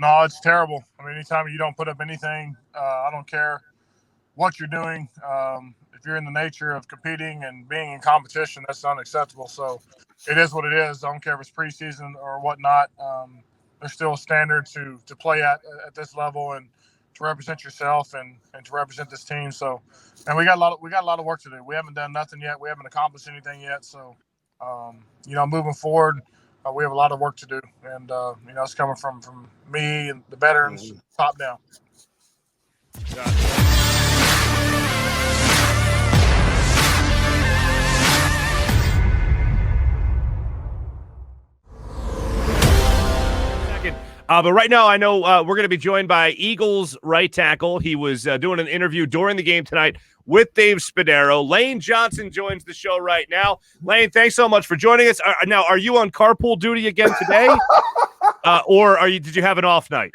No, it's terrible. I mean, anytime you don't put up anything, I don't care what you're doing. If you're in the nature of competing and being in competition, that's unacceptable. So it is what it is. I don't care if it's preseason or whatnot. There's still a standard to play at this level and to represent yourself and to represent this team. So, and we got a lot of work to do. We haven't done nothing yet. We haven't accomplished anything yet. So, moving forward, we have a lot of work to do, and it's coming from me and the veterans, top down. But right now, I know we're going to be joined by Eagles right tackle. He was doing an interview during the game tonight with Dave Spadaro. Lane Johnson joins the show right now. Lane, thanks so much for joining us. Now, are you on carpool duty again today, or did you have an off night?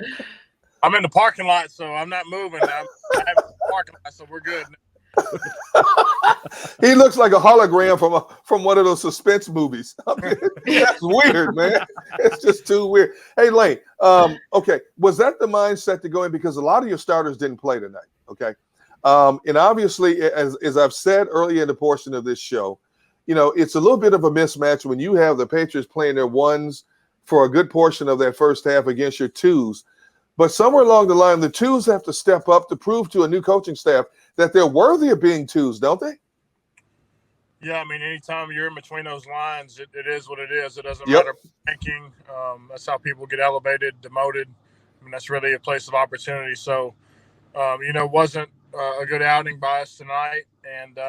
I'm in the parking lot, so I'm not moving. I'm in the parking lot, so we're good. He looks like a hologram from one of those suspense movies. I mean, that's weird, man. It's just too weird. Hey, Lane, okay, was that the mindset to go in? Because a lot of your starters didn't play tonight, okay? And obviously, as I've said earlier in the portion of this show, it's a little bit of a mismatch when you have the Patriots playing their ones for a good portion of that first half against your twos. But somewhere along the line, the twos have to step up to prove to a new coaching staff that they're worthy of being twos, don't they? Yeah, I mean, anytime you're in between those lines, it is what it is. It doesn't matter ranking. That's how people get elevated, demoted. I mean, that's really a place of opportunity. So, it wasn't a good outing by us tonight. And,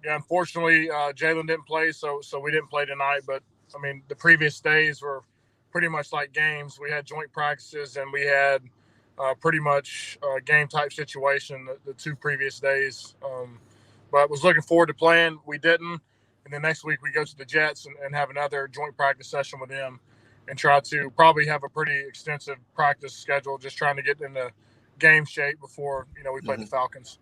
unfortunately, Jalen didn't play, so we didn't play tonight. But, I mean, the previous days were pretty much like games. We had joint practices, and we had pretty much a game-type situation the two previous days. But was looking forward to playing. We didn't. And then next week we go to the Jets and have another joint practice session with them and try to probably have a pretty extensive practice schedule, just trying to get into game shape before, we play the Falcons.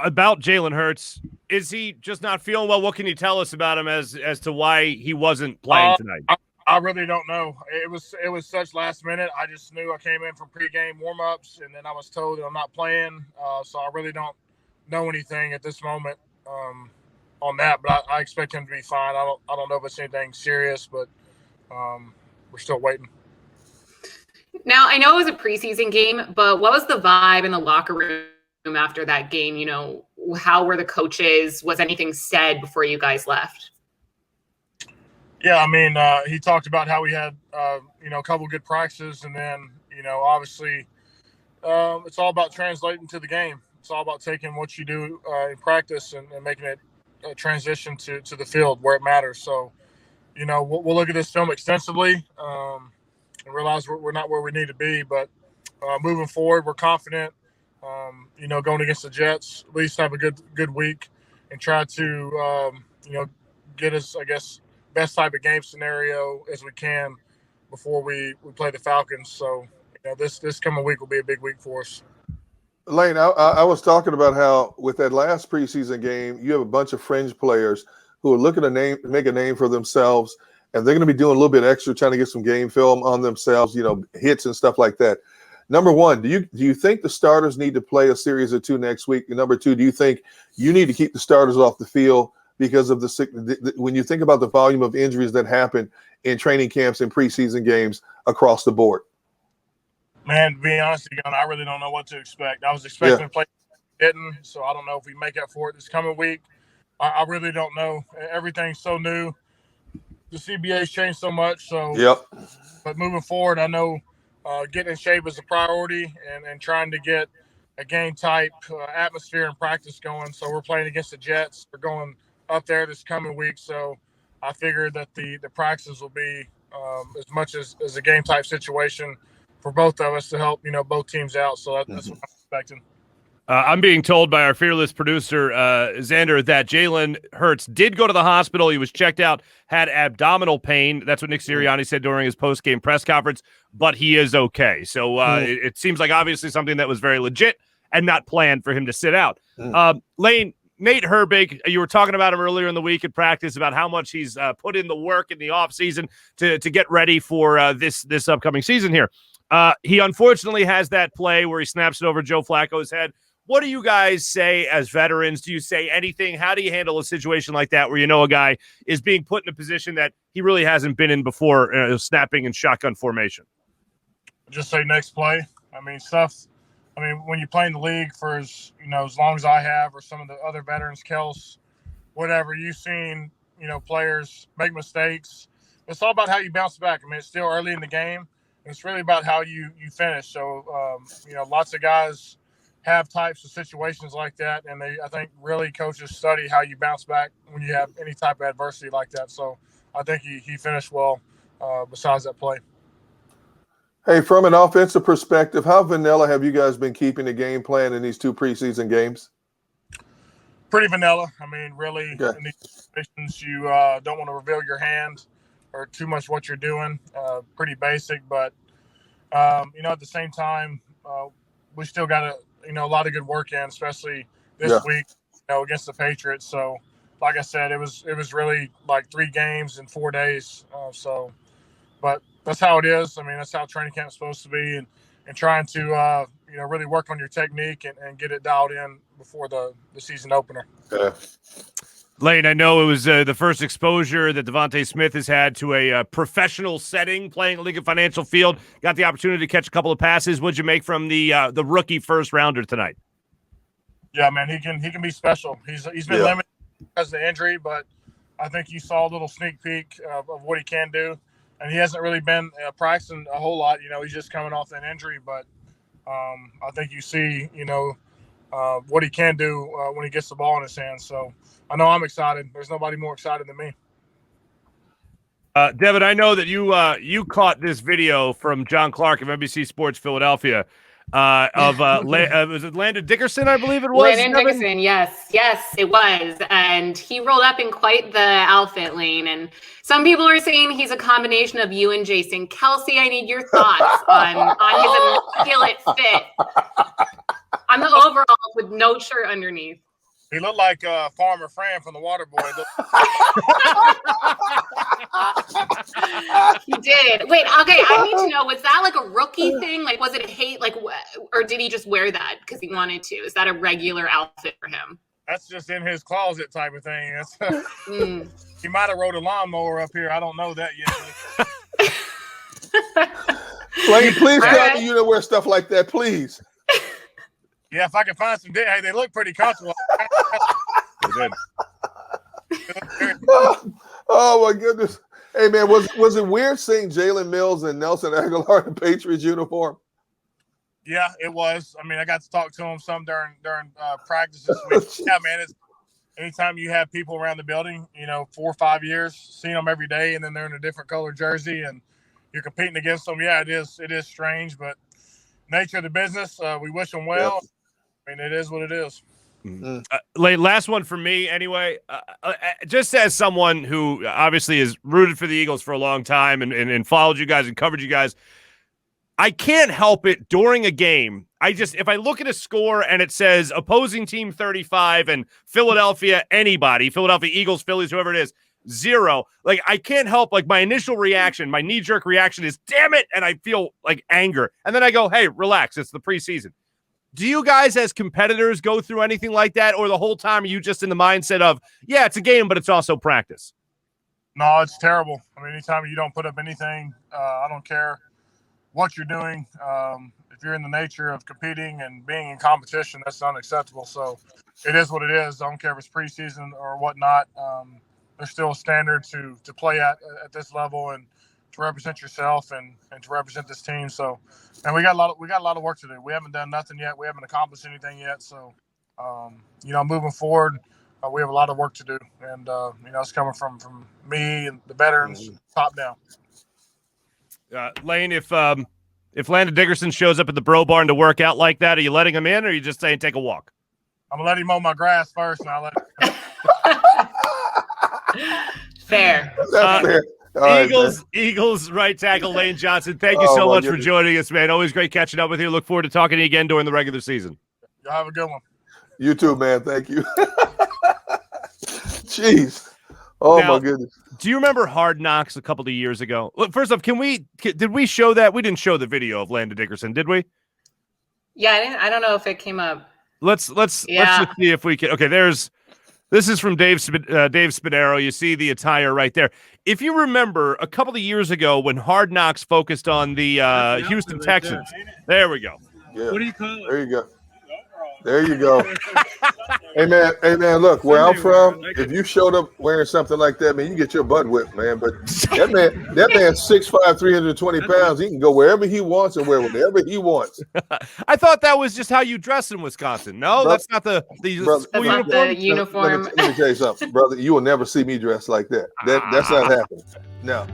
About Jalen Hurts, is he just not feeling well? What can you tell us about him as to why he wasn't playing tonight? I really don't know. It was such last minute. I just knew I came in from pregame warmups, and then I was told that I'm not playing. So I really don't know anything at this moment on that. But I expect him to be fine. I don't know if it's anything serious, but we're still waiting. Now, I know it was a preseason game, but what was the vibe in the locker room after that game? How were the coaches? Was anything said before you guys left? Yeah, I mean, he talked about how we had, a couple good practices, and then, obviously, it's all about translating to the game. It's all about taking what you do in practice and making it a transition to the field where it matters. So, we'll look at this film extensively and realize we're not where we need to be. But moving forward, we're confident. Going against the Jets, at least have a good week and try to, get us, I guess, best type of game scenario as we can before we play the Falcons. So, this coming week will be a big week for us. Lane, I was talking about how with that last preseason game, you have a bunch of fringe players who are looking to make a name for themselves, and they're going to be doing a little bit extra, trying to get some game film on themselves, hits and stuff like that. Number one, do you think the starters need to play a series or two next week? And number two, do you think you need to keep the starters off the field because of when you think about the volume of injuries that happen in training camps and preseason games across the board? Man, to be honest with you, I really don't know what to expect. I was expecting to play, didn't, so I don't know if we make up for it this coming week. I really don't know. Everything's so new. The CBA's changed so much. So, But moving forward, I know getting in shape is a priority and trying to get a game-type atmosphere and practice going. So we're playing against the Jets. We're going up there this coming week. So I figured that the practices will be as much as a game-type situation for both of us to help, both teams out. So that's what I'm expecting. I'm being told by our fearless producer, Xander, that Jalen Hurts did go to the hospital. He was checked out, had abdominal pain. That's what Nick Sirianni said during his post-game press conference, but he is okay. So it seems like obviously something that was very legit and not planned for him to sit out. Lane, Nate Herbig, you were talking about him earlier in the week at practice about how much he's put in the work in the offseason to get ready for this upcoming season here. He unfortunately has that play where he snaps it over Joe Flacco's head. What do you guys say as veterans? Do you say anything? How do you handle a situation like that where you know a guy is being put in a position that he really hasn't been in before, snapping in shotgun formation? Just say next play. I mean, when you play in the league for as long as I have, or some of the other veterans, Kels, whatever, you've seen, players make mistakes. It's all about how you bounce back. I mean, it's still early in the game. It's really about how you finish. So, lots of guys have types of situations like that, and I think really coaches study how you bounce back when you have any type of adversity like that. So I think he finished well besides that play. Hey, from an offensive perspective, how vanilla have you guys been keeping the game plan in these 2 preseason games? Pretty vanilla. I mean, really, in these situations, you don't want to reveal your hand or too much what you're doing. Pretty basic, but, at the same time, we still got a lot of good work in, especially this week, against the Patriots. So, like I said, it was really like 3 games in 4 days. But that's how it is. I mean, that's how training camp is supposed to be, and trying to really work on your technique and get it dialed in before the season opener. Yeah. Lane, I know it was the first exposure that Devontae Smith has had to a professional setting, playing League of Financial Field. Got the opportunity to catch a couple of passes. What'd you make from the rookie first rounder tonight? Yeah, man, he can be special. He's been limited because of the injury, but I think you saw a little sneak peek of what he can do, and he hasn't really been practicing a whole lot. He's just coming off that injury, but I think you see, what he can do when he gets the ball in his hands. So I know I'm excited. There's nobody more excited than me. Devin, I know that you caught this video from John Clark of NBC Sports Philadelphia was it Landon Dickerson, I believe it was? Landon Dickerson, yes, it was. And he rolled up in quite the outfit, Lane. And some people are saying he's a combination of you and Jason Kelsey. I need your thoughts on his immaculate fit on the overalls with no shirt underneath. He looked like Farmer Fran from The Water Boy. He did. Wait, okay, I need to know, was that like a rookie thing? Like, was it a hate? Like, or did he just wear that because he wanted to? Is that a regular outfit for him? That's just in his closet type of thing. He might have rode a lawnmower up here. I don't know that yet. Lane, please tell me you don't wear stuff like that, please. Yeah, if I can find some, hey, they look pretty comfortable. Oh my goodness! Hey man, was it weird seeing Jalen Mills and Nelson Aguilar in Patriots uniform? Yeah, it was. I mean, I got to talk to him some during practice this week. Yeah, man, it's anytime you have people around the building, 4 or 5 years, seeing them every day, and then they're in a different color jersey, and you're competing against them. Yeah, it is strange, but nature of the business. We wish them well. Yeah. I mean, it is what it is. Last one for me anyway. Just as someone who obviously has rooted for the Eagles for a long time and followed you guys and covered you guys, I can't help it during a game. If I look at a score and it says opposing team 35 and Philadelphia Eagles, Phillies, whoever it is, 0. Like, I can't help, like, my initial reaction, my knee-jerk reaction is, damn it, and I feel like anger. And then I go, hey, relax, it's the preseason. Do you guys as competitors go through anything like that, or the whole time are you just in the mindset of, yeah, it's a game, but it's also practice? No, it's terrible. I mean, anytime you don't put up anything, I don't care what you're doing. If you're in the nature of competing and being in competition, that's unacceptable. So it is what it is. I don't care if it's preseason or whatnot. There's still a standard to play at this level and to represent yourself and to represent this team. So, and we got a lot of work to do. We haven't done nothing yet. We haven't accomplished anything yet. So, moving forward, we have a lot of work to do. And, it's coming from me and the veterans top down. Lane, if Landon Dickerson shows up at the Bro Barn to work out like that, are you letting him in, or are you just saying take a walk? I'm going to let him mow my grass first, and I'll let him. Fair. That's fair. Eagles right tackle Lane Johnson. Thank you so much for joining us, man. Always great catching up with you. Look forward to talking to you again during the regular season. Y'all have a good one. You too, man. Thank you. Jeez. Oh Now, my goodness. Do you remember Hard Knocks a couple of years ago? Look, first off, did we show that? We didn't show the video of Landon Dickerson, did we? Yeah, I don't know if it came up. Let's just see if we can. Okay, this is from Dave Spadaro. You see the attire right there. If you remember a couple of years ago when Hard Knocks focused on the Houston Texans. There we go. Yeah. What do you call it? There you go. There you go. Hey man, look, where I'm from, if you showed up wearing something like that, man, you get your butt whipped, man. But that man's 6'5", 320 pounds. He can go wherever he wants and wear whatever he wants. I thought that was just how you dress in Wisconsin. No, that's not the school uniform. The uniform. Let me tell you something, brother. You will never see me dressed like that. That's not happening. No.